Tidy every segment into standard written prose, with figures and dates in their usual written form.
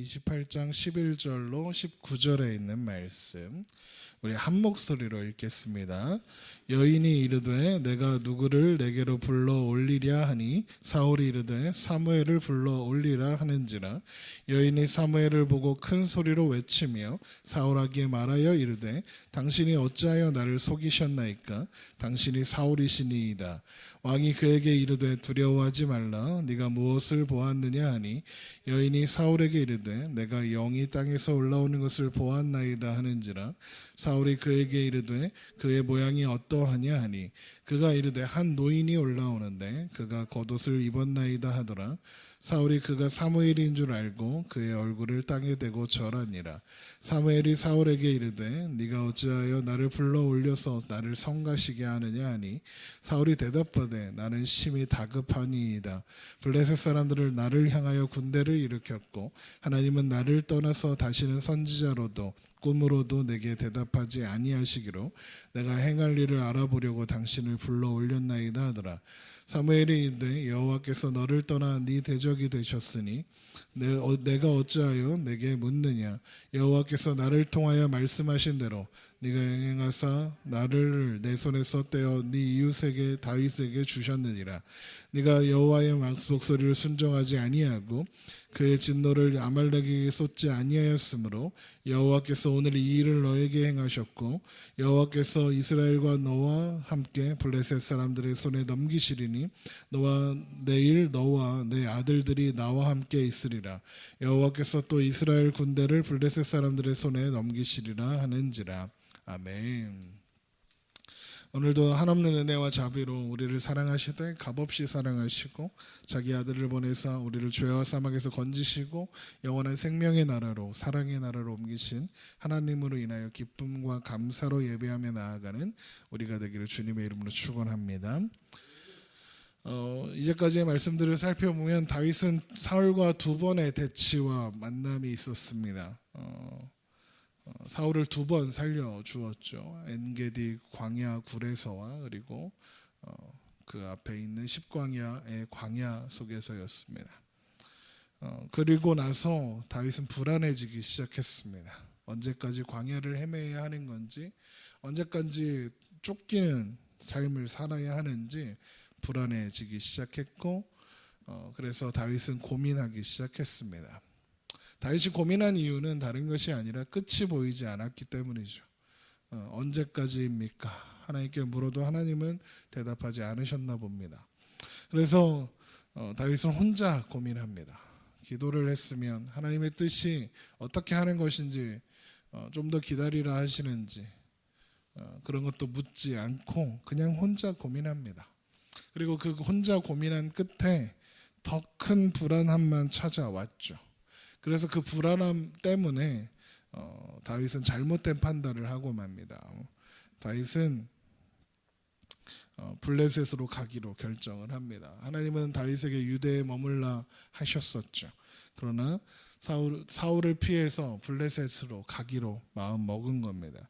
28장 11절로 19절에 있는 말씀 우리 한 목소리로 읽겠습니다. 여인이 이르되 내가 누구를 내게로 불러 올리랴 하니 사울이 이르되 사무엘을 불러 올리라 하는지라. 여인이 사무엘을 보고 큰 소리로 외치며 사울에게 말하여 이르되 당신이 어찌하여 나를 속이셨나이까? 당신이 사울이시니이다. 왕이 그에게 이르되 두려워하지 말라. 네가 무엇을 보았느냐 하니 여인이 사울에게 이르되 내가 영이 땅에서 올라오는 것을 보았나이다 하는지라. 사울이 그에게 이르되 그의 모양이 어떠하냐 하니 그가 이르되 한 노인이 올라오는데 그가 겉옷을 입었나이다 하더라. 사울이 그가 사무엘인 줄 알고 그의 얼굴을 땅에 대고 절하니라. 사무엘이 사울에게 이르되 네가 어찌하여 나를 불러 올려서 나를 성가시게 하느냐 하니 사울이 대답하되 나는 심히 다급하니이다. 블레셋 사람들을 나를 향하여 군대를 일으켰고 하나님은 나를 떠나서 다시는 선지자로도 꿈으로도 내게 대답하지 아니하시기로 내가 행할 일을 알아보려고 당신을 불러 올렸나이다 하더라. 사무엘이 이르되 여호와께서 너를 떠나 네 대적이 되셨으니 내가 어찌하여 내게 묻느냐? 여호와께서 나를 통하여 말씀하신 대로 네가 행하사 나를 내 손에서 떼어 네 이웃에게 다윗에게 주셨느니라. 네가 여호와의 목소리를 순종하지 아니하고 그의 진노를 아말렉에게 쏟지 아니하였으므로 여호와께서 오늘 이 일을 너에게 행하셨고 여호와께서 이스라엘과 너와 함께 블레셋 사람들의 손에 넘기시리니 너와 내일 너와 내 아들들이 나와 함께 있으리라. 여호와께서 또 이스라엘 군대를 블레셋 사람들의 손에 넘기시리라 하는지라. 아멘. 오늘도 한없는 은혜와 자비로 우리를 사랑하시되 값없이 사랑하시고 자기 아들을 보내사 우리를 죄와 사막에서 건지시고 영원한 생명의 나라로 사랑의 나라로 옮기신 하나님으로 인하여 기쁨과 감사로 예배하며 나아가는 우리가 되기를 주님의 이름으로 축원합니다. 이제까지의 말씀들을 살펴보면 다윗은 사울과 두 번의 대치와 만남이 있었습니다. 사울을 두 번 살려주었죠. 엔게디 광야 굴에서와 그리고 그 앞에 있는 십광야의 광야 속에서였습니다. 그리고 나서 다윗은 불안해지기 시작했습니다. 언제까지 광야를 헤매야 하는 건지 언제까지 쫓기는 삶을 살아야 하는지 불안해지기 시작했고 그래서 다윗은 고민하기 시작했습니다. 다윗이 고민한 이유는 다른 것이 아니라 끝이 보이지 않았기 때문이죠. 언제까지입니까? 하나님께 물어도 하나님은 대답하지 않으셨나 봅니다. 그래서 다윗은 혼자 고민합니다. 기도를 했으면 하나님의 뜻이 어떻게 하는 것인지 좀 더 기다리라 하시는지 그런 것도 묻지 않고 그냥 혼자 고민합니다. 그리고 그 혼자 고민한 끝에 더 큰 불안함만 찾아왔죠. 그래서 그 불안함 때문에 다윗은 잘못된 판단을 하고 맙니다. 다윗은 블레셋으로 가기로 결정을 합니다. 하나님은 다윗에게 유대에 머물라 하셨었죠. 그러나 사울을 피해서 블레셋으로 가기로 마음 먹은 겁니다.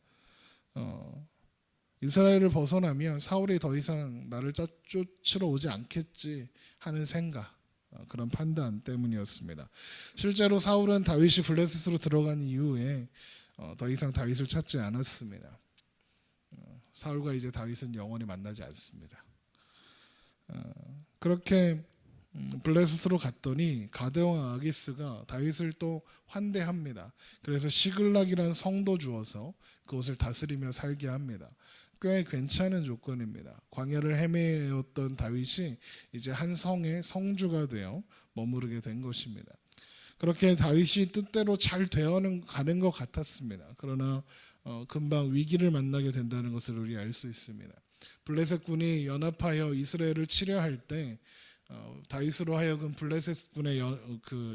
이스라엘을 벗어나면 사울이 더 이상 나를 쫓으러 오지 않겠지 하는 생각, 그런 판단 때문이었습니다. 실제로 사울은 다윗이 블레셋으로 들어간 이후에 더 이상 다윗을 찾지 않았습니다. 사울과 이제 다윗은 영원히 만나지 않습니다. 그렇게 블레셋으로 갔더니 가드와 아기스가 다윗을 또 환대합니다. 그래서 시글락이라는 성도 주어서 그곳을 다스리며 살게 합니다. 꽤 괜찮은 조건입니다. 광야를 헤매었던 다윗이 이제 한 성의 성주가 되어 머무르게 된 것입니다. 그렇게 다윗이 뜻대로 잘 되어가는 것 같았습니다. 그러나 금방 위기를 만나게 된다는 것을 우리 알 수 있습니다. 블레셋 군이 연합하여 이스라엘을 치려 할 때 다윗으로 하여금 블레셋 군의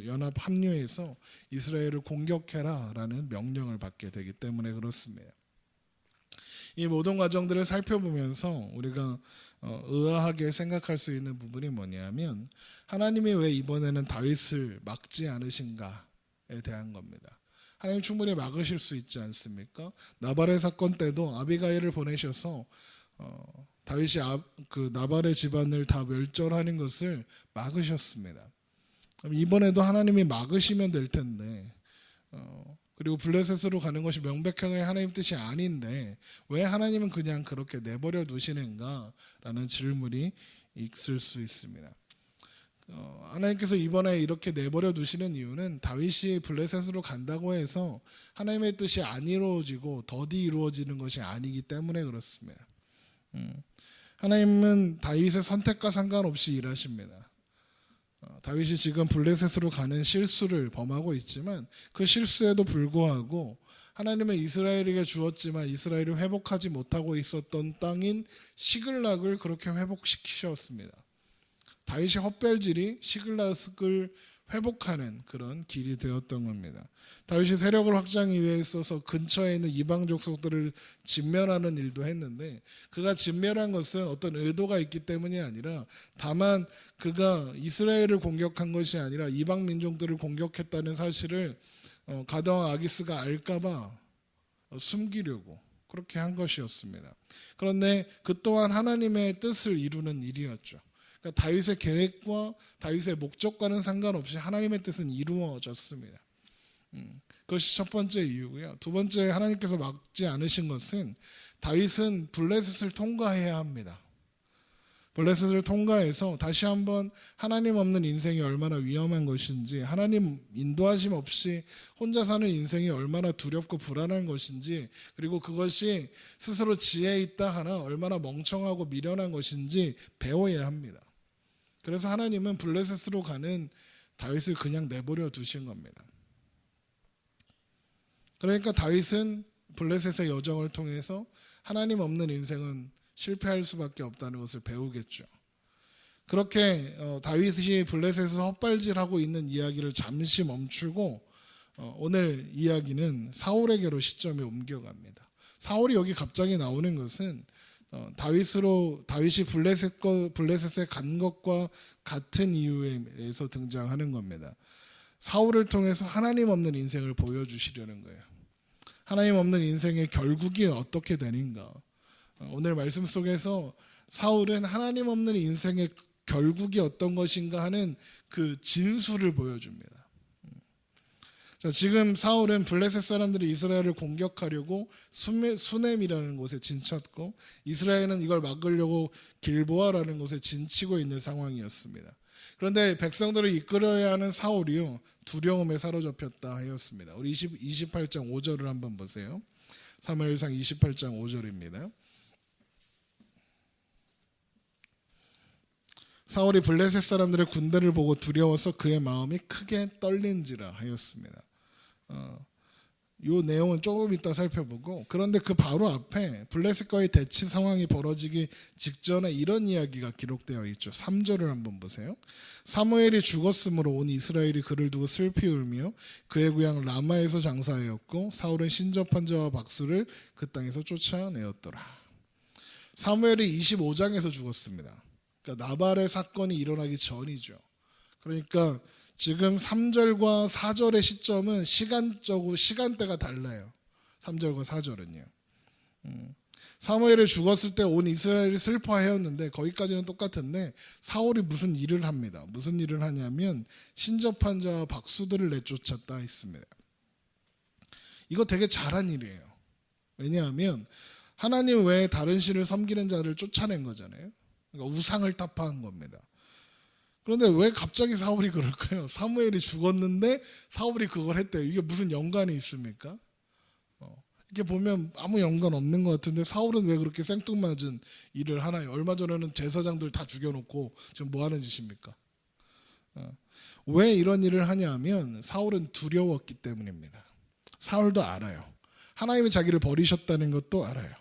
연합 합류해서 이스라엘을 공격해라라는 명령을 받게 되기 때문에 그렇습니다. 이 모든 과정들을 살펴보면서 우리가 의아하게 생각할 수 있는 부분이 뭐냐면 하나님이 왜 이번에는 다윗을 막지 않으신가에 대한 겁니다. 하나님 충분히 막으실 수 있지 않습니까? 나발의 사건 때도 아비가일을 보내셔서 다윗이 그 나발의 집안을 다 멸절하는 것을 막으셨습니다. 그럼 이번에도 하나님이 막으시면 될 텐데 그리고 블레셋으로 가는 것이 명백하게 하나님 뜻이 아닌데 왜 하나님은 그냥 그렇게 내버려 두시는가라는 질문이 있을 수 있습니다. 하나님께서 이번에 이렇게 내버려 두시는 이유는 다윗이 블레셋으로 간다고 해서 하나님의 뜻이 안 이루어지고 더디 이루어지는 것이 아니기 때문에 그렇습니다. 하나님은 다윗의 선택과 상관없이 일하십니다. 다윗이 지금 블레셋으로 가는 실수를 범하고 있지만 그 실수에도 불구하고 하나님은 이스라엘에게 주었지만 이스라엘이 회복하지 못하고 있었던 땅인 시글락을 그렇게 회복시키셨습니다. 다윗의 헛벨질이 시글락을 회복하는 그런 길이 되었던 겁니다. 다윗이 세력을 확장하기 위해 있어서 근처에 있는 이방 족속들을 진멸하는 일도 했는데 그가 진멸한 것은 어떤 의도가 있기 때문이 아니라 다만 그가 이스라엘을 공격한 것이 아니라 이방 민족들을 공격했다는 사실을 가드왕 아기스가 알까봐 숨기려고 그렇게 한 것이었습니다. 그런데 그 또한 하나님의 뜻을 이루는 일이었죠. 그러니까 다윗의 계획과 다윗의 목적과는 상관없이 하나님의 뜻은 이루어졌습니다. 그것이 첫 번째 이유고요. 두 번째, 하나님께서 막지 않으신 것은 다윗은 블레셋을 통과해야 합니다. 블레셋을 통과해서 다시 한번 하나님 없는 인생이 얼마나 위험한 것인지, 하나님 인도하심 없이 혼자 사는 인생이 얼마나 두렵고 불안한 것인지, 그리고 그것이 스스로 지혜 있다 하나 얼마나 멍청하고 미련한 것인지 배워야 합니다. 그래서 하나님은 블레셋으로 가는 다윗을 그냥 내버려 두신 겁니다. 그러니까 다윗은 블레셋의 여정을 통해서 하나님 없는 인생은 실패할 수밖에 없다는 것을 배우겠죠. 그렇게 다윗이 블레셋에서 헛발질하고 있는 이야기를 잠시 멈추고 오늘 이야기는 사울에게로 시점이 옮겨갑니다. 사울이 여기 갑자기 나오는 것은 다윗이 블레셋에 간 것과 같은 이유에서 등장하는 겁니다. 사울을 통해서 하나님 없는 인생을 보여주시려는 거예요. 하나님 없는 인생의 결국이 어떻게 되는가. 오늘 말씀 속에서 사울은 하나님 없는 인생의 결국이 어떤 것인가 하는 그 진수를 보여줍니다. 자, 지금 사울은 블레셋 사람들이 이스라엘을 공격하려고 수넴이라는 곳에 진쳤고 이스라엘은 이걸 막으려고 길보아라는 곳에 진치고 있는 상황이었습니다. 그런데 백성들을 이끌어야 하는 사울이요 두려움에 사로잡혔다 하였습니다. 우리 28장 5절을 한번 보세요. 사무엘상 28장 5절입니다. 사울이 블레셋 사람들의 군대를 보고 두려워서 그의 마음이 크게 떨린지라 하였습니다. 이 내용은 조금 이따 살펴보고, 그런데 그 바로 앞에 블레셋과의 대치 상황이 벌어지기 직전에 이런 이야기가 기록되어 있죠. 3절을 한번 보세요. 사무엘이 죽었으므로 온 이스라엘이 그를 두고 슬피 울며 그의 고향 라마에서 장사하였고 사울은 신접한 자와 박수를 그 땅에서 쫓아내었더라. 사무엘이 25장에서 죽었습니다. 그러니까 나발의 사건이 일어나기 전이죠. 그러니까 지금 3절과 4절의 시점은 시간대가 달라요. 3절과 4절은요. 사무엘이 죽었을 때 온 이스라엘이 슬퍼하였는데 거기까지는 똑같은데 사울이 무슨 일을 합니다. 무슨 일을 하냐면 신접한 자와 박수들을 내쫓았다 했습니다. 이거 되게 잘한 일이에요. 왜냐하면 하나님 외에 다른 신을 섬기는 자를 쫓아낸 거잖아요. 그러니까 우상을 타파한 겁니다. 그런데 왜 갑자기 사울이 그럴까요? 사무엘이 죽었는데 사울이 그걸 했대요. 이게 무슨 연관이 있습니까? 이렇게 보면 아무 연관 없는 것 같은데 사울은 왜 그렇게 생뚱맞은 일을 하나요? 얼마 전에는 제사장들 다 죽여놓고 지금 뭐 하는 짓입니까? 왜 이런 일을 하냐면 사울은 두려웠기 때문입니다. 사울도 알아요. 하나님이 자기를 버리셨다는 것도 알아요.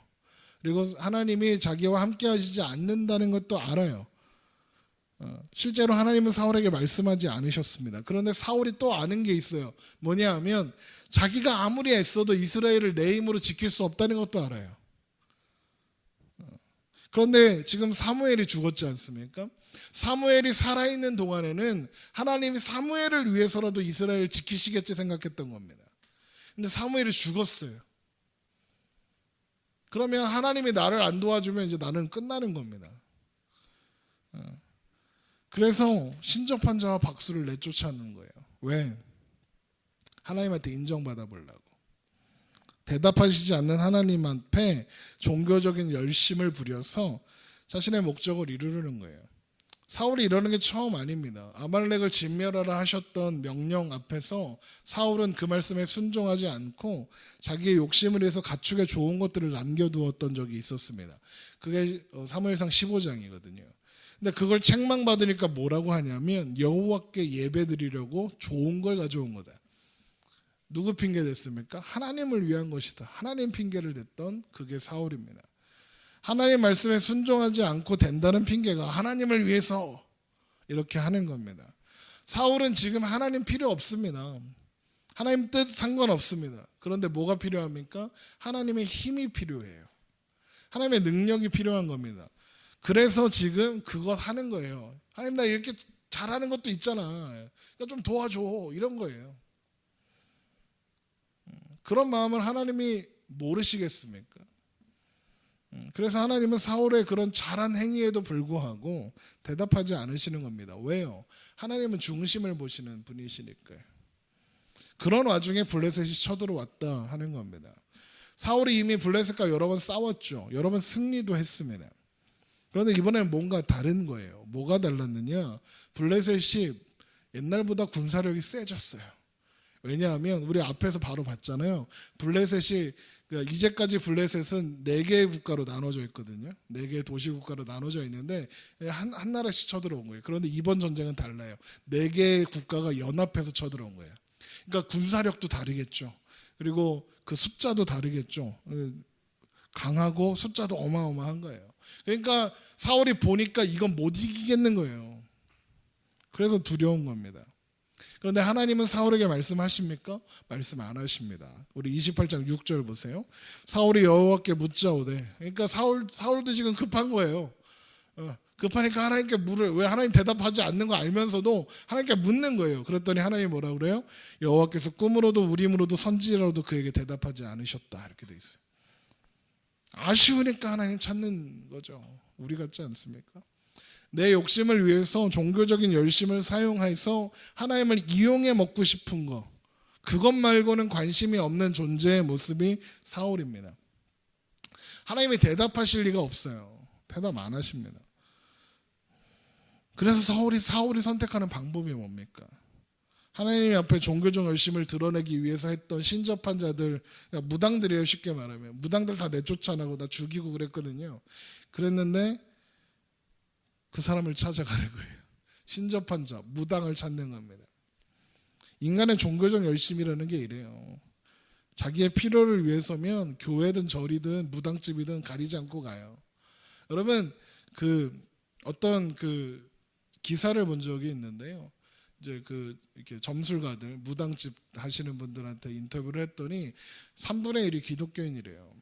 그리고 하나님이 자기와 함께 하시지 않는다는 것도 알아요. 실제로 하나님은 사울에게 말씀하지 않으셨습니다. 그런데 사울이 또 아는 게 있어요. 뭐냐 하면 자기가 아무리 애써도 이스라엘을 내 힘으로 지킬 수 없다는 것도 알아요. 그런데 지금 사무엘이 죽었지 않습니까? 사무엘이 살아있는 동안에는 하나님이 사무엘을 위해서라도 이스라엘을 지키시겠지 생각했던 겁니다. 근데 사무엘이 죽었어요. 그러면 하나님이 나를 안 도와주면 이제 나는 끝나는 겁니다. 그래서 신접한 자와 박수를 내쫓아는 거예요. 왜? 하나님한테 인정받아 보려고. 대답하시지 않는 하나님 앞에 종교적인 열심을 부려서 자신의 목적을 이루려는 거예요. 사울이 이러는 게 처음 아닙니다. 아말렉을 진멸하라 하셨던 명령 앞에서 사울은 그 말씀에 순종하지 않고 자기의 욕심을 위해서 가축에 좋은 것들을 남겨두었던 적이 있었습니다. 그게 사무엘상 15장이거든요. 근데 그걸 책망받으니까 뭐라고 하냐면 여호와께 예배드리려고 좋은 걸 가져온 거다. 누구 핑계 댔습니까? 하나님을 위한 것이다. 하나님 핑계를 댔던 그게 사울입니다. 하나님 말씀에 순종하지 않고 된다는 핑계가 하나님을 위해서 이렇게 하는 겁니다. 사울은 지금 하나님 필요 없습니다. 하나님 뜻 상관없습니다. 그런데 뭐가 필요합니까? 하나님의 힘이 필요해요. 하나님의 능력이 필요한 겁니다. 그래서 지금 그것 하는 거예요. 하나님 나 이렇게 잘하는 것도 있잖아. 그러니까 좀 도와줘. 이런 거예요. 그런 마음을 하나님이 모르시겠습니까? 그래서 하나님은 사울의 그런 잘한 행위에도 불구하고 대답하지 않으시는 겁니다. 왜요? 하나님은 중심을 보시는 분이시니까요. 그런 와중에 블레셋이 쳐들어왔다 하는 겁니다. 사울이 이미 블레셋과 여러 번 싸웠죠. 여러 번 승리도 했습니다. 그런데 이번에는 뭔가 다른 거예요. 뭐가 달랐느냐? 블레셋이 옛날보다 군사력이 세졌어요. 왜냐하면 우리 앞에서 바로 봤잖아요. 블레셋이 그러니까 이제까지 블레셋은 4개의 국가로 나눠져 있거든요. 4개의 도시 국가로 나눠져 있는데 한 나라씩 쳐들어온 거예요. 그런데 이번 전쟁은 달라요. 4개의 국가가 연합해서 쳐들어온 거예요. 그러니까 군사력도 다르겠죠. 그리고 그 숫자도 다르겠죠. 강하고 숫자도 어마어마한 거예요. 그러니까 사울이 보니까 이건 못 이기겠는 거예요. 그래서 두려운 겁니다. 그런데 하나님은 사울에게 말씀하십니까? 말씀 안 하십니다. 우리 28장 6절 보세요. 사울이 여호와께 묻자오되, 그러니까 사울도 지금 급한 거예요. 급하니까 하나님께 물을, 왜 하나님 대답하지 않는 거 알면서도 하나님께 묻는 거예요. 그랬더니 하나님이 뭐라 그래요? 여호와께서 꿈으로도 우림으로도 선지라도 그에게 대답하지 않으셨다. 이렇게 돼 있어요. 아쉬우니까 하나님 찾는 거죠. 우리 같지 않습니까? 내 욕심을 위해서 종교적인 열심을 사용해서 하나님을 이용해 먹고 싶은 거, 그것 말고는 관심이 없는 존재의 모습이 사울입니다. 하나님이 대답하실 리가 없어요. 대답 안 하십니다. 그래서 사울이 선택하는 방법이 뭡니까? 하나님 앞에 종교적 열심을 드러내기 위해서 했던 신접한 자들, 그러니까 무당들이에요. 쉽게 말하면 무당들 다 내쫓아나고 다 죽이고 그랬거든요. 그랬는데 그 사람을 찾아가는 거예요. 신접한 자, 무당을 찾는 겁니다. 인간의 종교적 열심이라는 게 이래요. 자기의 필요를 위해서면 교회든 절이든 무당집이든 가리지 않고 가요. 여러분 어떤 기사를 본 적이 있는데요. 이제 이렇게 점술가들, 무당집 하시는 분들한테 인터뷰를 했더니 3분의 1이 기독교인이래요.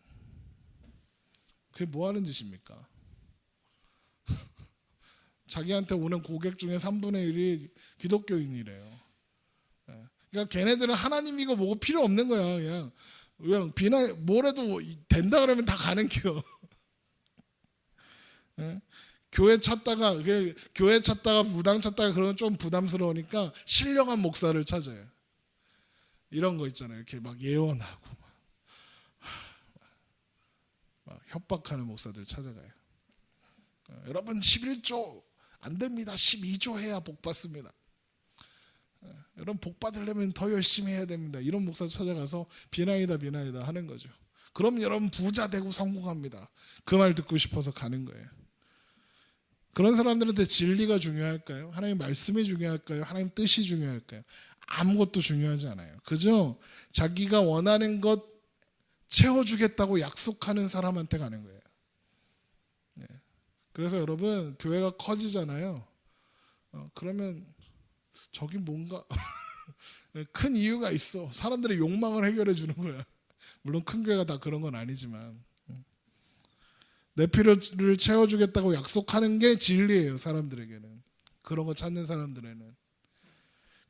그게 뭐 하는 짓입니까? 자기한테 오는 고객 중에 3분의 1이 기독교인이래요. 그러니까 걔네들은 하나님이고 뭐고 필요 없는 거야. 그냥 비나 뭐라도 된다 그러면 다 가는 겨. 교회 찾다가 무당 찾다가 그러면 좀 부담스러우니까 신령한 목사를 찾아요. 이런 거 있잖아요. 이렇게 막 예언하고 막 협박하는 목사들 찾아가요. 여러분 11조 안 됩니다. 12조 해야 복 받습니다. 여러분 복 받으려면 더 열심히 해야 됩니다. 이런 목사 찾아가서 비나이다 하는 거죠. 그럼 여러분 부자 되고 성공합니다. 그 말 듣고 싶어서 가는 거예요. 그런 사람들한테 진리가 중요할까요? 하나님 말씀이 중요할까요? 하나님 뜻이 중요할까요? 아무것도 중요하지 않아요. 그죠? 자기가 원하는 것 채워주겠다고 약속하는 사람한테 가는 거예요. 그래서 여러분 교회가 커지잖아요. 그러면 저기 뭔가 큰 이유가 있어. 사람들의 욕망을 해결해 주는 거야. 물론 큰 교회가 다 그런 건 아니지만 내 필요를 채워주겠다고 약속하는 게 진리예요. 사람들에게는. 그런 거 찾는 사람들에는.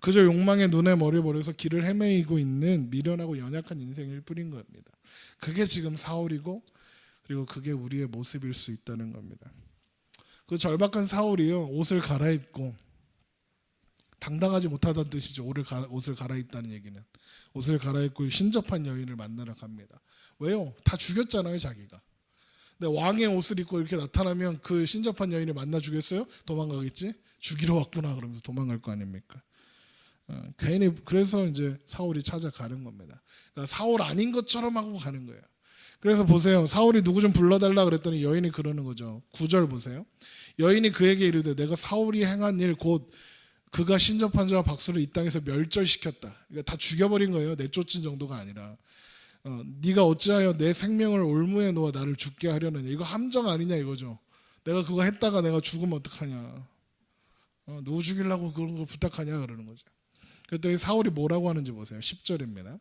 그저 욕망의 눈에 머리 버려서 길을 헤매이고 있는 미련하고 연약한 인생일 뿐인 겁니다. 그게 지금 사울이고 그리고 그게 우리의 모습일 수 있다는 겁니다. 그 절박한 사울이요 옷을 갈아입고, 당당하지 못하다는 뜻이죠. 옷을 갈아입다는 얘기는. 옷을 갈아입고 신접한 여인을 만나러 갑니다. 왜요? 다 죽였잖아요, 자기가. 근데 왕의 옷을 입고 이렇게 나타나면 그 신접한 여인을 만나 주겠어요? 도망가겠지? 죽이러 왔구나 그러면서 도망갈 거 아닙니까? 괜히 그래서 이제 사울이 찾아가는 겁니다. 그러니까 사울 아닌 것처럼 하고 가는 거예요. 그래서 보세요. 사울이 누구 좀 불러달라 그랬더니 여인이 그러는 거죠. 9절 보세요. 여인이 그에게 이르되 내가 사울이 행한 일 곧 그가 신접한 자와 박수를 이 땅에서 멸절시켰다. 그러니까 다 죽여버린 거예요. 내쫓은 정도가 아니라. 네가 어찌하여 내 생명을 올무에 놓아 나를 죽게 하려느냐. 이거 함정 아니냐 이거죠. 내가 그거 했다가 내가 죽으면 어떡하냐. 누구 죽이려고 그런 거 부탁하냐 그러는 거죠. 그랬더니 사울이 뭐라고 하는지 보세요. 10절입니다.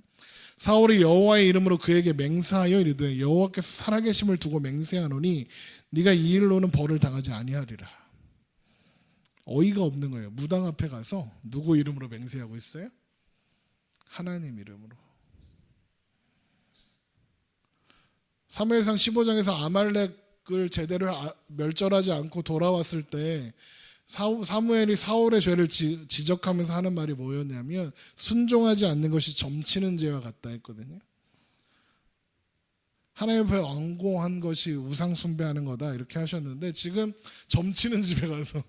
사울이 여호와의 이름으로 그에게 맹세하여 이르되 여호와께서 살아계심을 두고 맹세하노니 네가 이 일로는 벌을 당하지 아니하리라. 어이가 없는 거예요. 무당 앞에 가서 누구 이름으로 맹세하고 있어요? 하나님 이름으로. 사무엘상 15장에서 아말렉을 제대로 멸절하지 않고 돌아왔을 때 사무엘이 사울의 죄를 지적하면서 하는 말이 뭐였냐면 순종하지 않는 것이 점치는 죄와 같다 했거든요. 하나님 앞에 완고한 것이 우상 숭배하는 거다 이렇게 하셨는데 지금 점치는 집에 가서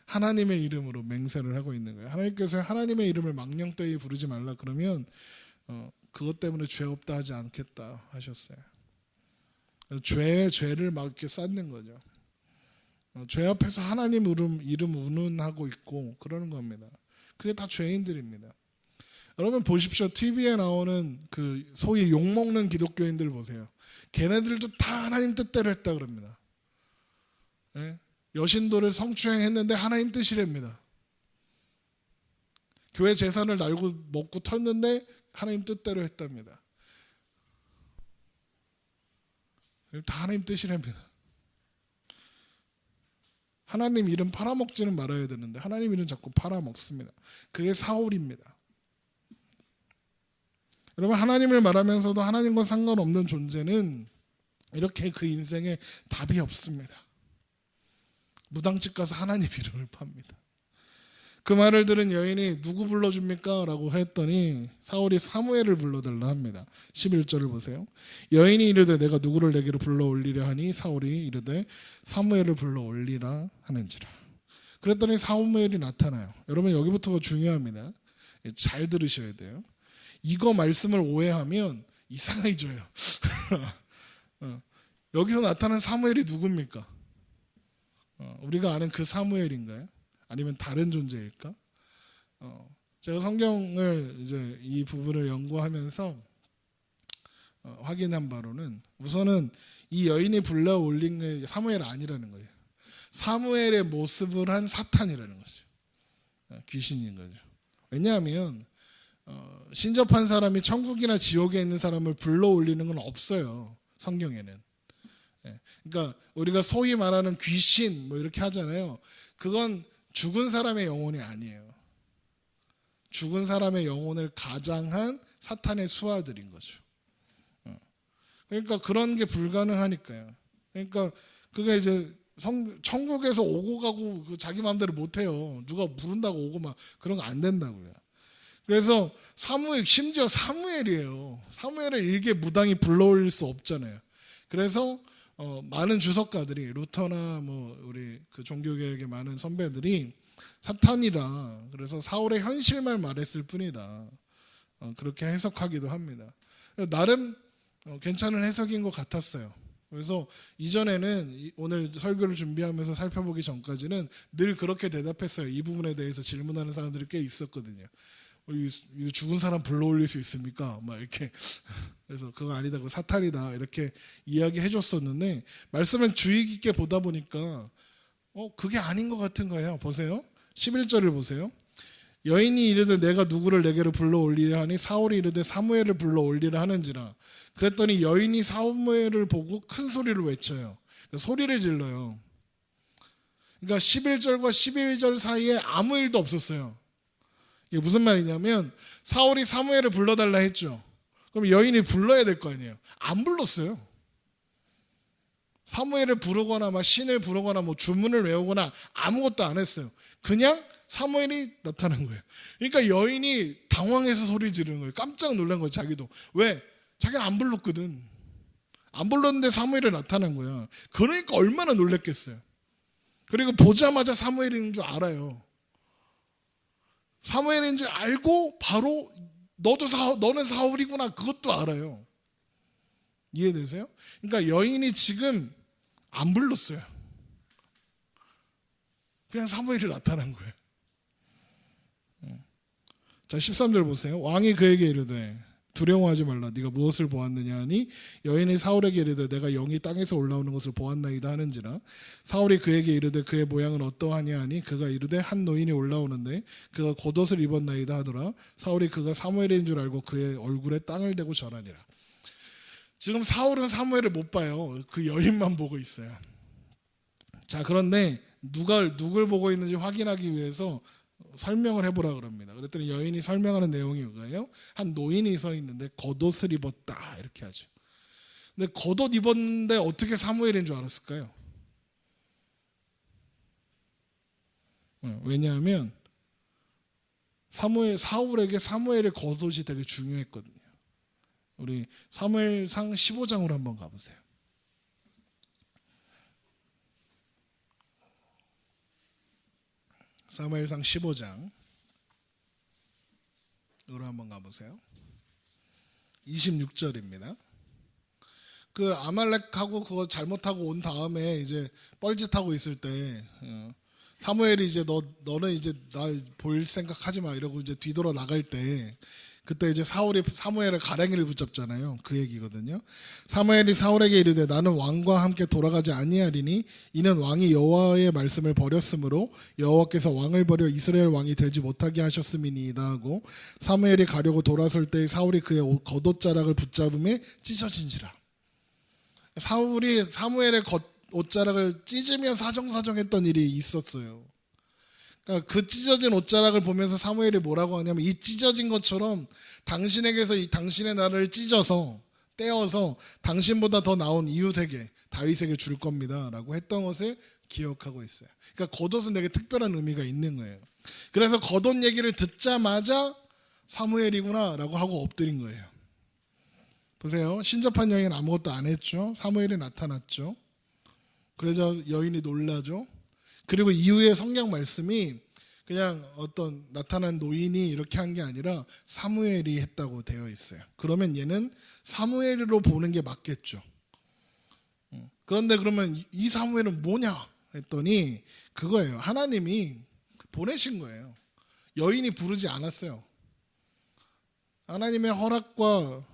하나님의 이름으로 맹세를 하고 있는 거예요. 하나님께서 하나님의 이름을 망령되이 부르지 말라 그러면 그것 때문에 죄 없다 하지 않겠다 하셨어요. 죄에 죄를 막 이렇게 쌓는 거죠. 죄 앞에서 하나님 이름 운운하고 있고 그러는 겁니다. 그게 다 죄인들입니다. 여러분 보십시오. TV에 나오는 그 소위 욕먹는 기독교인들 보세요. 걔네들도 다 하나님 뜻대로 했다 그럽니다. 네? 여신도를 성추행했는데 하나님 뜻이랍니다. 교회 재산을 날고 먹고 텄는데 하나님 뜻대로 했답니다. 다 하나님 뜻이랍니다. 하나님 이름 팔아먹지는 말아야 되는데 하나님 이름 자꾸 팔아먹습니다. 그게 사울입니다. 여러분 하나님을 말하면서도 하나님과 상관없는 존재는 이렇게 그 인생에 답이 없습니다. 무당집 가서 하나님 이름을 팝니다. 그 말을 들은 여인이 누구 불러줍니까? 라고 했더니 사울이 사무엘을 불러달라 합니다. 11절을 보세요. 여인이 이르되 내가 누구를 내게로 불러올리려 하니 사울이 이르되 사무엘을 불러올리라 하는지라. 그랬더니 사무엘이 나타나요. 여러분 여기부터가 중요합니다. 잘 들으셔야 돼요. 이거 말씀을 오해하면 이상해져요. 여기서 나타난 사무엘이 누굽니까? 우리가 아는 그 사무엘인가요? 아니면 다른 존재일까? 제가 성경을 이제 이 부분을 연구하면서 확인한 바로는 우선은 이 여인이 불러 올린 게 사무엘 아니라는 거예요. 사무엘의 모습을 한 사탄이라는 거죠. 귀신인 거죠. 왜냐하면 신접한 사람이 천국이나 지옥에 있는 사람을 불러 올리는 건 없어요. 성경에는. 그러니까 우리가 소위 말하는 귀신 뭐 이렇게 하잖아요. 그건 죽은 사람의 영혼이 아니에요. 죽은 사람의 영혼을 가장한 사탄의 수하들인 거죠. 그러니까 그런 게 불가능하니까요. 그러니까 그게 이제 천국에서 오고 가고 자기 마음대로 못해요. 누가 부른다고 오고 막 그런 거 안 된다고요. 그래서 심지어 사무엘이에요. 사무엘을 일개 무당이 불러올릴 수 없잖아요. 그래서 많은 주석가들이 루터나 뭐 우리 그 종교계의 많은 선배들이 사탄이다. 그래서 사울의 현실만 말했을 뿐이다. 그렇게 해석하기도 합니다. 나름 괜찮은 해석인 것 같았어요. 그래서 이전에는 오늘 설교를 준비하면서 살펴보기 전까지는 늘 그렇게 대답했어요. 이 부분에 대해서 질문하는 사람들이 꽤 있었거든요. 이 죽은 사람 불러올릴 수 있습니까? 막 이렇게. 그래서 그거 아니다, 그거 사탄이다 이렇게 이야기해 줬었는데 말씀을 주의 깊게 보다 보니까 그게 아닌 것 같은 거예요. 보세요. 11절을 보세요. 여인이 이르되 내가 누구를 내게로 불러올리려 하니 사울이 이르되 사무엘을 불러올리려 하는지라. 그랬더니 여인이 사무엘을 보고 큰 소리를 외쳐요. 소리를 질러요. 그러니까 11절과 12절 사이에 아무 일도 없었어요. 이게 무슨 말이냐면 사울이 사무엘을 불러달라 했죠. 그럼 여인이 불러야 될 거 아니에요. 안 불렀어요. 사무엘을 부르거나 막 신을 부르거나 뭐 주문을 외우거나 아무것도 안 했어요. 그냥 사무엘이 나타난 거예요. 그러니까 여인이 당황해서 소리 지르는 거예요. 깜짝 놀란 거예요. 자기도. 왜? 자기는 안 불렀거든. 안 불렀는데 사무엘이 나타난 거야. 그러니까 얼마나 놀랬겠어요. 그리고 보자마자 사무엘인 줄 알아요. 사무엘인 줄 알고 바로 너는 사울이구나 그것도 알아요. 이해되세요? 그러니까 여인이 지금 안 불렀어요. 그냥 사무엘이 나타난 거예요. 자 13절 보세요. 왕이 그에게 이르되 두려워하지 말라. 네가 무엇을 보았느냐 하니 여인이 사울에게 이르되 내가 영이 땅에서 올라오는 것을 보았나이다 하는지라. 사울이 그에게 이르되 그의 모양은 어떠하냐 하니 그가 이르되 한 노인이 올라오는데 그가 겉옷을 입었나이다 하더라. 사울이 그가 사무엘인 줄 알고 그의 얼굴에 땅을 대고 절하니라. 지금 사울은 사무엘을 못 봐요. 그 여인만 보고 있어요. 자 그런데 누굴 보고 있는지 확인하기 위해서 설명을 해보라 그럽니다. 그랬더니 여인이 설명하는 내용이 뭐예요? 한 노인이 서 있는데 겉옷을 입었다 이렇게 하죠. 근데 겉옷 입었는데 어떻게 사무엘인 줄 알았을까요? 왜냐하면 사울에게 사무엘의 겉옷이 되게 중요했거든요. 우리 사무엘상 15장으로 한번 가보세요. 사무엘상 15장으로 한번 가보세요. 26절입니다. 그 아말렉하고 그거 잘못하고 온 다음에 이제 뻘짓하고 있을 때 사무엘이 이제 너는 이제 나 볼 생각하지 마 이러고 이제 뒤돌아 나갈 때 그때 이제 사울이 사무엘의 가랭이를 붙잡잖아요. 그 얘기거든요. 사무엘이 사울에게 이르되 나는 왕과 함께 돌아가지 아니하리니 이는 왕이 여호와의 말씀을 버렸으므로 여호와께서 왕을 버려 이스라엘 왕이 되지 못하게 하셨음이니이다 하고 사무엘이 가려고 돌아설 때 사울이 그의 겉옷자락을 붙잡음에 찢어진지라. 사울이 사무엘의 옷자락을 찢으며 사정사정했던 일이 있었어요. 그러니까 그 찢어진 옷자락을 보면서 사무엘이 뭐라고 하냐면 이 찢어진 것처럼 당신에게서 당신의 나라를 찢어서 떼어서 당신보다 더 나은 이웃에게 다윗에게 줄 겁니다 라고 했던 것을 기억하고 있어요. 그러니까 겉옷은 되게 특별한 의미가 있는 거예요. 그래서 겉옷 얘기를 듣자마자 사무엘이구나 라고 하고 엎드린 거예요. 보세요. 신접한 여인은 아무것도 안 했죠. 사무엘이 나타났죠. 그래서 여인이 놀라죠. 그리고 이후에 성경 말씀이 그냥 어떤 나타난 노인이 이렇게 한 게 아니라 사무엘이 했다고 되어 있어요. 그러면 얘는 사무엘로 보는 게 맞겠죠. 그런데 그러면 이 사무엘은 뭐냐 했더니 그거예요. 하나님이 보내신 거예요. 여인이 부르지 않았어요. 하나님의 허락과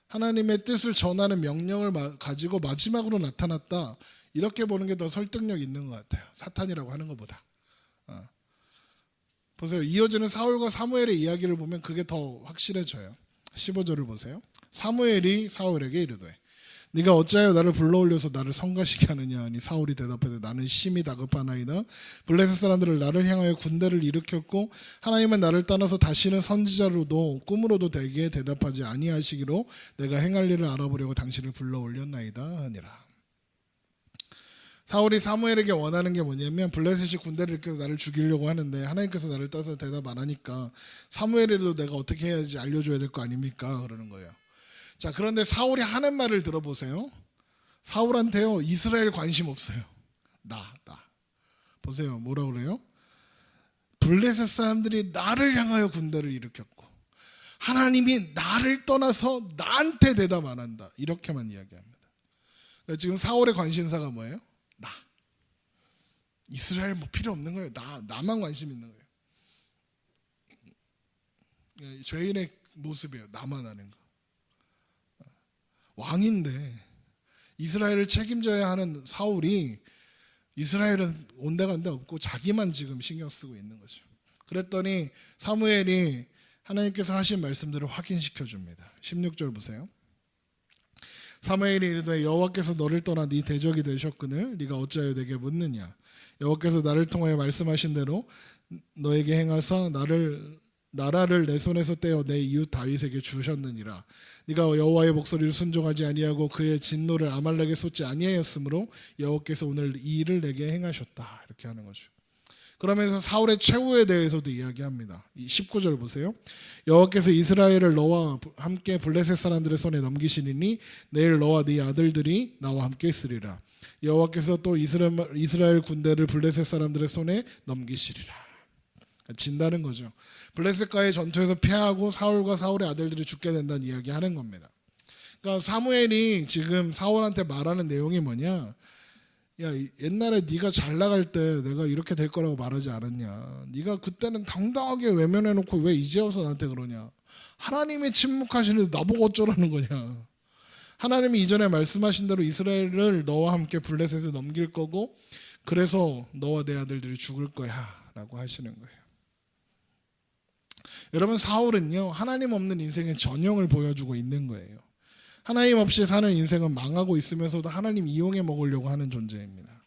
하나님의 뜻을 전하는 명령을 가지고 마지막으로 나타났다. 이렇게 보는 게 더 설득력 있는 것 같아요. 사탄이라고 하는 것보다. 보세요. 이어지는 사울과 사무엘의 이야기를 보면 그게 더 확실해져요. 15절을 보세요. 사무엘이 사울에게 이르되 네가 어찌하여 나를 불러올려서 나를 성가시게 하느냐 하니 사울이 대답하되 나는 심히 다급하나이다. 블레셋 사람들을 나를 향하여 군대를 일으켰고 하나님은 나를 떠나서 다시는 선지자로도 꿈으로도 되게 대답하지 아니하시기로 내가 행할 일을 알아보려고 당신을 불러올렸나이다 하니라. 사울이 사무엘에게 원하는 게 뭐냐면 블레셋이 군대를 일으켜서 나를 죽이려고 하는데 하나님께서 나를 떠나서 대답 안 하니까 사무엘에도 내가 어떻게 해야지 알려줘야 될 거 아닙니까? 그러는 거예요. 자, 그런데 사울이 하는 말을 들어보세요. 사울한테요 이스라엘 관심 없어요. 나 보세요. 뭐라 그래요? 블레셋 사람들이 나를 향하여 군대를 일으켰고 하나님이 나를 떠나서 나한테 대답 안 한다. 이렇게만 이야기합니다. 그러니까 지금 사울의 관심사가 뭐예요? 나. 이스라엘 뭐 필요 없는 거예요. 나만 관심 있는 거예요. 죄인의 모습이에요. 나만 하는 거. 왕인데 이스라엘을 책임져야 하는 사울이 이스라엘은 온데간데 없고 자기만 지금 신경 쓰고 있는 거죠. 그랬더니 사무엘이 하나님께서 하신 말씀들을 확인시켜 줍니다. 16절 보세요. 사무엘이 이르되 여호와께서 너를 떠나 네 대적이 되셨거늘 네가 어찌하여 내게 묻느냐. 여호와께서 나를 통하여 말씀하신 대로 너에게 행하사 나라를 내 손에서 떼어 내 이웃 다윗에게 주셨느니라. 네가 여호와의 목소리를 순종하지 아니하고 그의 진노를 아말렉에 쏟지 아니하였으므로 여호와께서 오늘 이 일을 내게 행하셨다. 이렇게 하는 거죠. 그러면서 사울의 최후에 대해서도 이야기합니다. 이 19절 보세요. 여호와께서 이스라엘을 너와 함께 블레셋 사람들의 손에 넘기시리니 내일 너와 네 아들들이 나와 함께 있으리라. 여호와께서 또 이스라엘 군대를 블레셋 사람들의 손에 넘기시리라. 진다는 거죠. 블레셋과의 전투에서 패하고 사울과 사울의 아들들이 죽게 된다는 이야기하는 겁니다. 그러니까 사무엘이 지금 사울한테 말하는 내용이 뭐냐? 야, 옛날에 네가 잘 나갈 때 내가 이렇게 될 거라고 말하지 않았냐? 네가 그때는 당당하게 외면해놓고 왜 이제 와서 나한테 그러냐? 하나님이 침묵하시는데 나보고 어쩌라는 거냐? 하나님이 이전에 말씀하신 대로 이스라엘을 너와 함께 블레셋에 넘길 거고 그래서 너와 내 아들들이 죽을 거야 라고 하시는 거예요. 여러분, 사울은요 하나님 없는 인생의 전형을 보여주고 있는 거예요. 하나님 없이 사는 인생은 망하고 있으면서도 하나님 이용해 먹으려고 하는 존재입니다.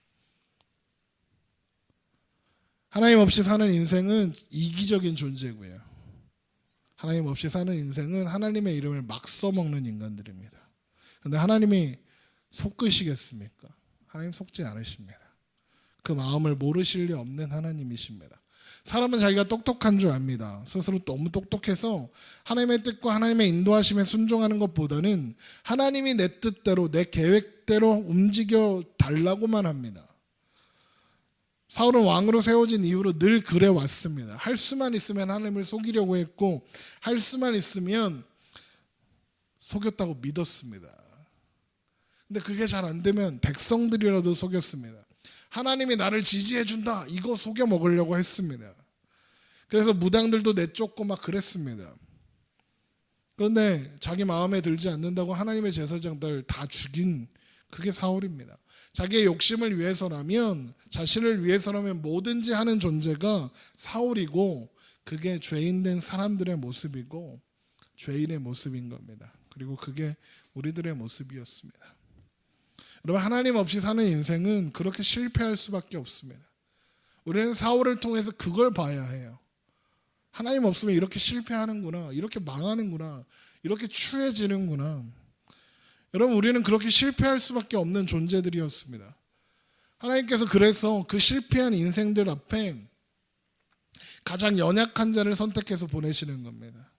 하나님 없이 사는 인생은 이기적인 존재고요. 하나님 없이 사는 인생은 하나님의 이름을 막 써먹는 인간들입니다. 그런데 하나님이 속으시겠습니까? 하나님 속지 않으십니다. 그 마음을 모르실 리 없는 하나님이십니다. 사람은 자기가 똑똑한 줄 압니다. 스스로 너무 똑똑해서 하나님의 뜻과 하나님의 인도하심에 순종하는 것보다는 하나님이 내 뜻대로 내 계획대로 움직여 달라고만 합니다. 사울은 왕으로 세워진 이후로 늘 그래 왔습니다. 할 수만 있으면 하나님을 속이려고 했고 할 수만 있으면 속였다고 믿었습니다. 근데 그게 잘 안 되면 백성들이라도 속였습니다. 하나님이 나를 지지해 준다 이거 속여 먹으려고 했습니다. 그래서 무당들도 내쫓고 막 그랬습니다. 그런데 자기 마음에 들지 않는다고 하나님의 제사장들 다 죽인 그게 사울입니다. 자기의 욕심을 위해서라면 자신을 위해서라면 뭐든지 하는 존재가 사울이고 그게 죄인된 사람들의 모습이고 죄인의 모습인 겁니다. 그리고 그게 우리들의 모습이었습니다. 여러분, 하나님 없이 사는 인생은 그렇게 실패할 수밖에 없습니다. 우리는 사울을 통해서 그걸 봐야 해요. 하나님 없으면 이렇게 실패하는구나, 이렇게 망하는구나, 이렇게 추해지는구나. 여러분, 우리는 그렇게 실패할 수밖에 없는 존재들이었습니다. 하나님께서 그래서 그 실패한 인생들 앞에 가장 연약한 자를 선택해서 보내시는 겁니다.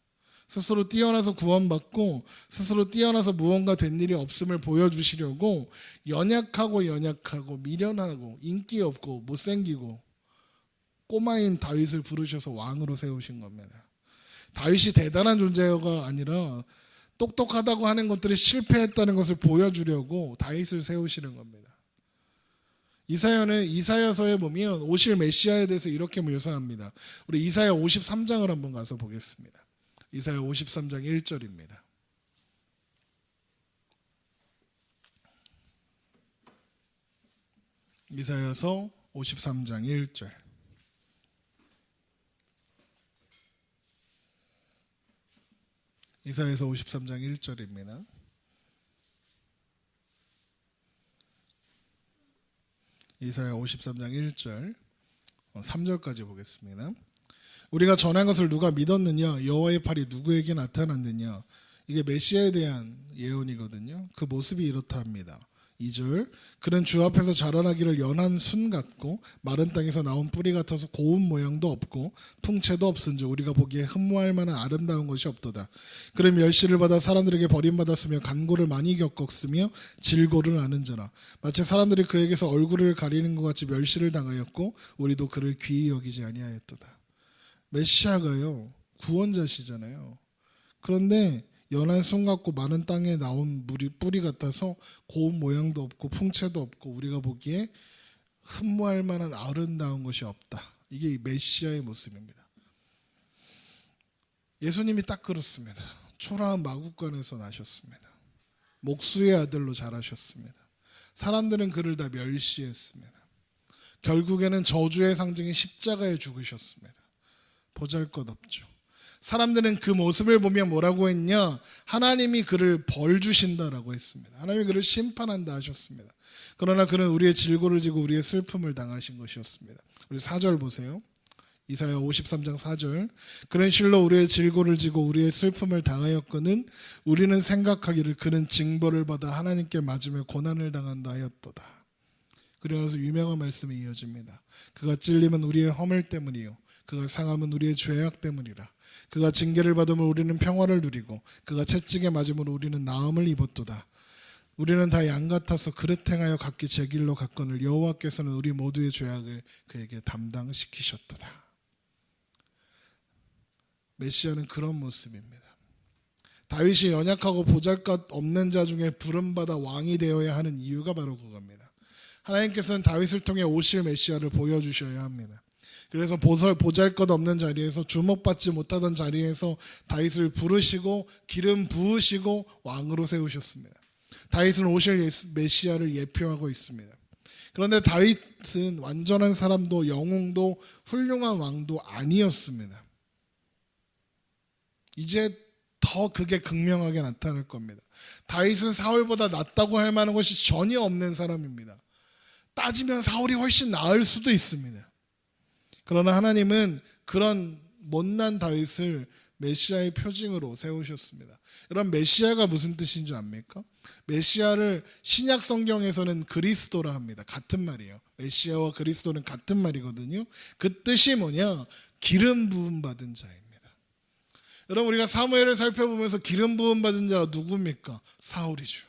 스스로 뛰어나서 구원받고 스스로 뛰어나서 무언가 된 일이 없음을 보여주시려고 연약하고 미련하고 인기 없고 못생기고 꼬마인 다윗을 부르셔서 왕으로 세우신 겁니다. 다윗이 대단한 존재가 아니라 똑똑하다고 하는 것들이 실패했다는 것을 보여주려고 다윗을 세우시는 겁니다. 이사야서에 보면 오실 메시아에 대해서 이렇게 묘사합니다. 우리 이사야 53장을 한번 가서 보겠습니다. 이사야 53장 1절입니다. 이사야서 53장 1절. 이사야서 53장 1절입니다. 이사야 53장 1절 3절까지 보겠습니다. 우리가 전한 것을 누가 믿었느냐? 여호와의 팔이 누구에게 나타났느냐? 이게 메시아에 대한 예언이거든요. 그 모습이 이렇다 합니다. 2절, 그는 주 앞에서 자라나기를 연한 순 같고 마른 땅에서 나온 뿌리 같아서 고운 모양도 없고 풍채도 없은즉 우리가 보기에 흠모할 만한 아름다운 것이 없도다. 그는 멸시를 받아 사람들에게 버림받았으며 간고를 많이 겪었으며 질고를 아는 자라. 마치 사람들이 그에게서 얼굴을 가리는 것 같이 멸시를 당하였고 우리도 그를 귀히 여기지 아니하였도다. 메시아가요 구원자시잖아요. 그런데 연한 순 같고 많은 땅에 나온 뿌리 같아서 고운 모양도 없고 풍채도 없고 우리가 보기에 흠모할 만한 아름다운 것이 없다. 이게 메시아의 모습입니다. 예수님이 딱 그렇습니다. 초라한 마구간에서 나셨습니다. 목수의 아들로 자라셨습니다. 사람들은 그를 다 멸시했습니다. 결국에는 저주의 상징인 십자가에 죽으셨습니다. 보잘것없죠. 사람들은 그 모습을 보면 뭐라고 했냐? 하나님이 그를 벌 주신다라고 했습니다. 하나님이 그를 심판한다 하셨습니다. 그러나 그는 우리의 질고를 지고 우리의 슬픔을 당하신 것이었습니다. 우리 4절 보세요. 이사야 53장 4절. 그는 실로 우리의 질고를 지고 우리의 슬픔을 당하였거늘 우리는 생각하기를 그는 징벌을 받아 하나님께 맞으며 고난을 당한다 하였도다. 그러면서 유명한 말씀이 이어집니다. 그가 찔림은 우리의 허물 때문이요 그가 상함은 우리의 죄악 때문이라. 그가 징계를 받으면 우리는 평화를 누리고 그가 채찍에 맞음으로 우리는 나음을 입었도다. 우리는 다 양 같아서 그릇 행하여 각기 제 길로 갔거늘 여호와께서는 우리 모두의 죄악을 그에게 담당시키셨도다. 메시아는 그런 모습입니다. 다윗이 연약하고 보잘것 없는 자 중에 부름받아 왕이 되어야 하는 이유가 바로 그겁니다. 하나님께서는 다윗을 통해 오실 메시아를 보여주셔야 합니다. 그래서 보잘것 없는 자리에서 주목받지 못하던 자리에서 다윗을 부르시고 기름 부으시고 왕으로 세우셨습니다. 다윗은 오실 메시아를 예표하고 있습니다. 그런데 다윗은 완전한 사람도 영웅도 훌륭한 왕도 아니었습니다. 이제 더 그게 극명하게 나타날 겁니다. 다윗은 사울보다 낫다고 할 만한 것이 전혀 없는 사람입니다. 따지면 사울이 훨씬 나을 수도 있습니다. 그러나 하나님은 그런 못난 다윗을 메시아의 표징으로 세우셨습니다. 여러분, 메시아가 무슨 뜻인 줄 압니까? 메시아를 신약 성경에서는 그리스도라 합니다. 같은 말이에요. 메시아와 그리스도는 같은 말이거든요. 그 뜻이 뭐냐? 기름 부음 받은 자입니다. 여러분, 우리가 사무엘을 살펴보면서 기름 부음 받은 자가 누굽니까? 사울이죠.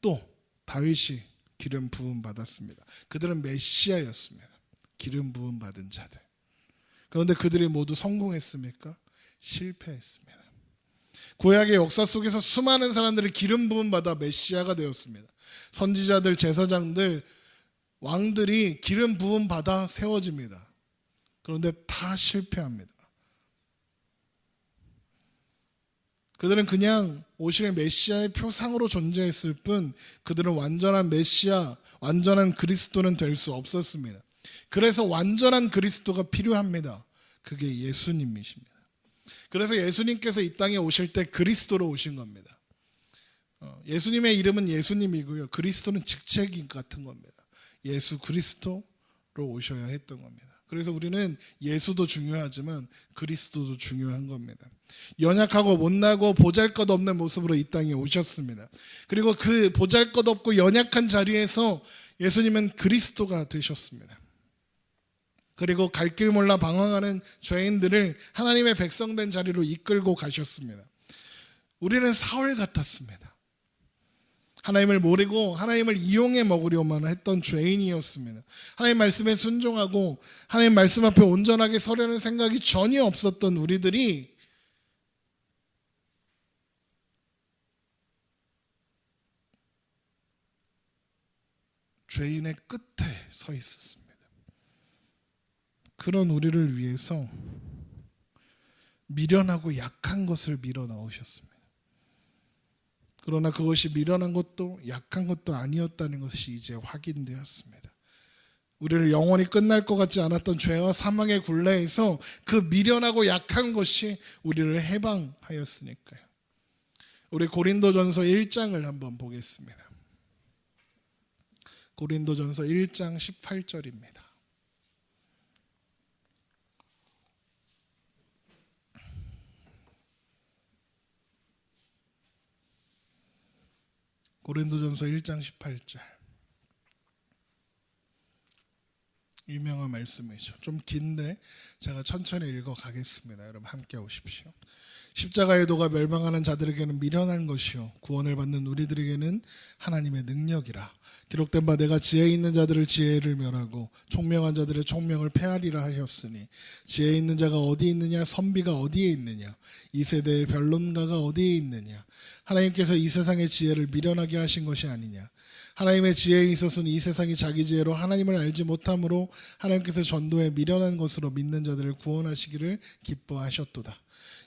또 다윗이 기름 부음 받았습니다. 그들은 메시아였습니다. 기름 부음 받은 자들. 그런데 그들이 모두 성공했습니까? 실패했습니다. 구약의 역사 속에서 수많은 사람들이 기름 부음 받아 메시아가 되었습니다. 선지자들, 제사장들, 왕들이 기름 부음 받아 세워집니다. 그런데 다 실패합니다. 그들은 그냥 오실 메시아의 표상으로 존재했을 뿐 그들은 완전한 메시아, 완전한 그리스도는 될 수 없었습니다. 그래서 완전한 그리스도가 필요합니다. 그게 예수님이십니다. 그래서 예수님께서 이 땅에 오실 때 그리스도로 오신 겁니다. 예수님의 이름은 예수님이고요. 그리스도는 직책 같은 겁니다. 예수 그리스도로 오셔야 했던 겁니다. 그래서 우리는 예수도 중요하지만 그리스도도 중요한 겁니다. 연약하고 못나고 보잘것없는 모습으로 이 땅에 오셨습니다. 그리고 그 보잘것없고 연약한 자리에서 예수님은 그리스도가 되셨습니다. 그리고 갈 길 몰라 방황하는 죄인들을 하나님의 백성된 자리로 이끌고 가셨습니다. 우리는 사울 같았습니다. 하나님을 모르고 하나님을 이용해 먹으려만 했던 죄인이었습니다. 하나님 말씀에 순종하고 하나님 말씀 앞에 온전하게 서려는 생각이 전혀 없었던 우리들이 죄인의 끝에 서 있었습니다. 그런 우리를 위해서 미련하고 약한 것을 밀어 넣으셨습니다. 그러나 그것이 미련한 것도 약한 것도 아니었다는 것이 이제 확인되었습니다. 우리를 영원히 끝날 것 같지 않았던 죄와 사망의 굴레에서 그 미련하고 약한 것이 우리를 해방하였으니까요. 우리 고린도전서 1장을 한번 보겠습니다. 고린도전서 1장 18절입니다. 고린도전서 1장 18절. 유명한 말씀이죠. 좀 긴데 제가 천천히 읽어 가겠습니다. 여러분 함께 오십시오. 십자가의 도가 멸망하는 자들에게는 미련한 것이요 구원을 받는 우리들에게는 하나님의 능력이라. 기록된 바 내가 지혜 있는 자들을 지혜를 멸하고 총명한 자들의 총명을 폐하리라 하셨으니 지혜 있는 자가 어디 있느냐 선비가 어디에 있느냐 이 세대의 변론가가 어디에 있느냐. 하나님께서 이 세상의 지혜를 미련하게 하신 것이 아니냐. 하나님의 지혜에 있어서는 이 세상이 자기 지혜로 하나님을 알지 못함으로 하나님께서 전도에 미련한 것으로 믿는 자들을 구원하시기를 기뻐하셨도다.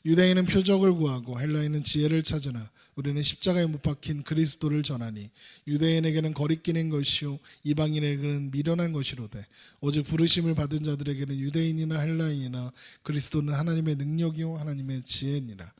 유대인은 표적을 구하고 헬라인은 지혜를 찾으나 우리는 십자가에 못 박힌 그리스도를 전하니 유대인에게는 거리끼는 것이요 이방인에게는 미련한 것이로되 오직 부르심을 받은 자들에게는 유대인이나 헬라인이나 그리스도는 하나님의 능력이요 하나님의 지혜니라.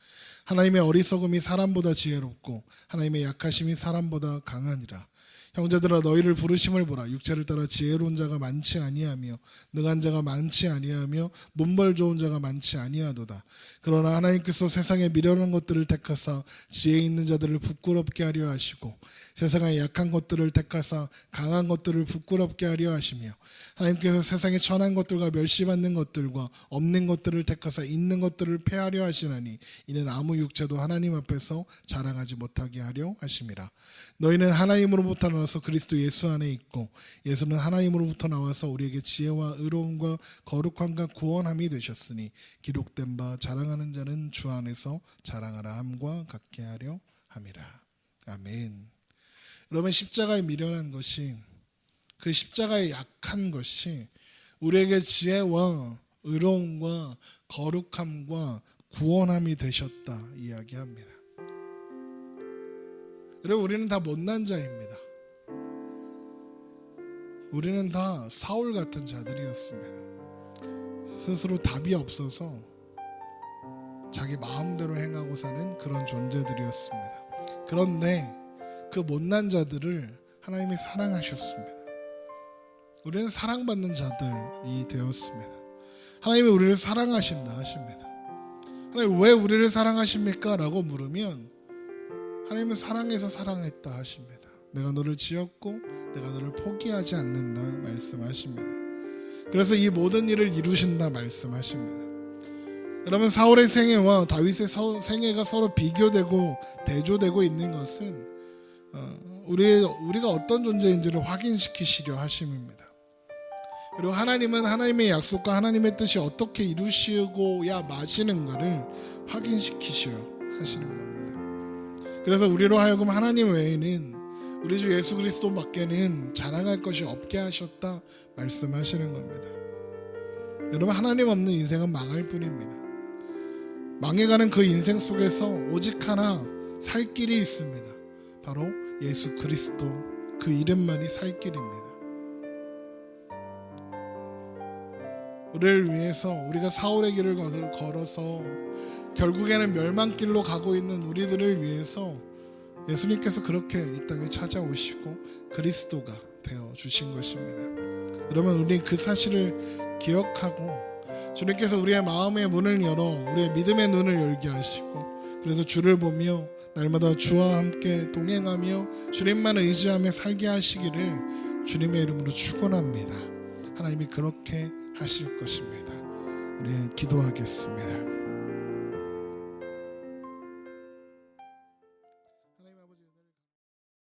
하나님의 어리석음이 사람보다 지혜롭고 하나님의 약하심이 사람보다 강하니라. 형제들아 너희를 부르심을 보라. 육체를 따라 지혜로운 자가 많지 아니하며 능한 자가 많지 아니하며 문벌 좋은 자가 많지 아니하도다. 그러나 하나님께서 세상에 미련한 것들을 택하사 지혜 있는 자들을 부끄럽게 하려 하시고 세상의 약한 것들을 택하사 강한 것들을 부끄럽게 하려 하시며 하나님께서 세상의 천한 것들과 멸시받는 것들과 없는 것들을 택하사 있는 것들을 폐하려 하시나니 이는 아무 육체도 하나님 앞에서 자랑하지 못하게 하려 하심이라. 너희는 하나님으로부터 나와서 그리스도 예수 안에 있고 예수는 하나님으로부터 나와서 우리에게 지혜와 의로움과 거룩함과 구원함이 되셨으니 기록된 바 자랑하는 자는 주 안에서 자랑하라 함과 같게 하려 함이라. 아멘. 여러분, 십자가에 미련한 것이, 그 십자가에 약한 것이 우리에게 지혜와 의로움과 거룩함과 구원함이 되셨다 이야기합니다. 여러분, 우리는 다 못난 자입니다. 우리는 다 사울 같은 자들이었습니다. 스스로 답이 없어서 자기 마음대로 행하고 사는 그런 존재들이었습니다. 그런데 그 못난 자들을 하나님이 사랑하셨습니다. 우리는 사랑받는 자들이 되었습니다. 하나님이 우리를 사랑하신다 하십니다. 하나님 왜 우리를 사랑하십니까? 라고 물으면 하나님은 사랑해서 사랑했다 하십니다. 내가 너를 지었고 내가 너를 포기하지 않는다 말씀하십니다. 그래서 이 모든 일을 이루신다 말씀하십니다. 여러분, 사울의 생애와 다윗의 생애가 서로 비교되고 대조되고 있는 것은 우리가 어떤 존재인지를 확인시키시려 하심입니다. 그리고 하나님은 하나님의 약속과 하나님의 뜻이 어떻게 이루시고야 마시는가를 확인시키시려 하시는 겁니다. 그래서 우리로 하여금 하나님 외에는 우리 주 예수 그리스도밖에는 자랑할 것이 없게 하셨다 말씀하시는 겁니다. 여러분, 하나님 없는 인생은 망할 뿐입니다. 망해가는 그 인생 속에서 오직 하나 살 길이 있습니다. 바로 예수 그리스도, 그 이름만이 살 길입니다. 우리를 위해서, 우리가 사울의 길을 걸어서 결국에는 멸망길로 가고 있는 우리들을 위해서 예수님께서 그렇게 이 땅에 찾아오시고 그리스도가 되어 주신 것입니다. 여러분, 우리 그 사실을 기억하고 주님께서 우리의 마음의 문을 열어 우리의 믿음의 눈을 열게 하시고, 그래서 주를 보며 날마다 주와 함께 동행하며 주님만 의지하며 살게 하시기를 주님의 이름으로 축원합니다. 하나님이 그렇게 하실 것입니다. 우리 기도하겠습니다.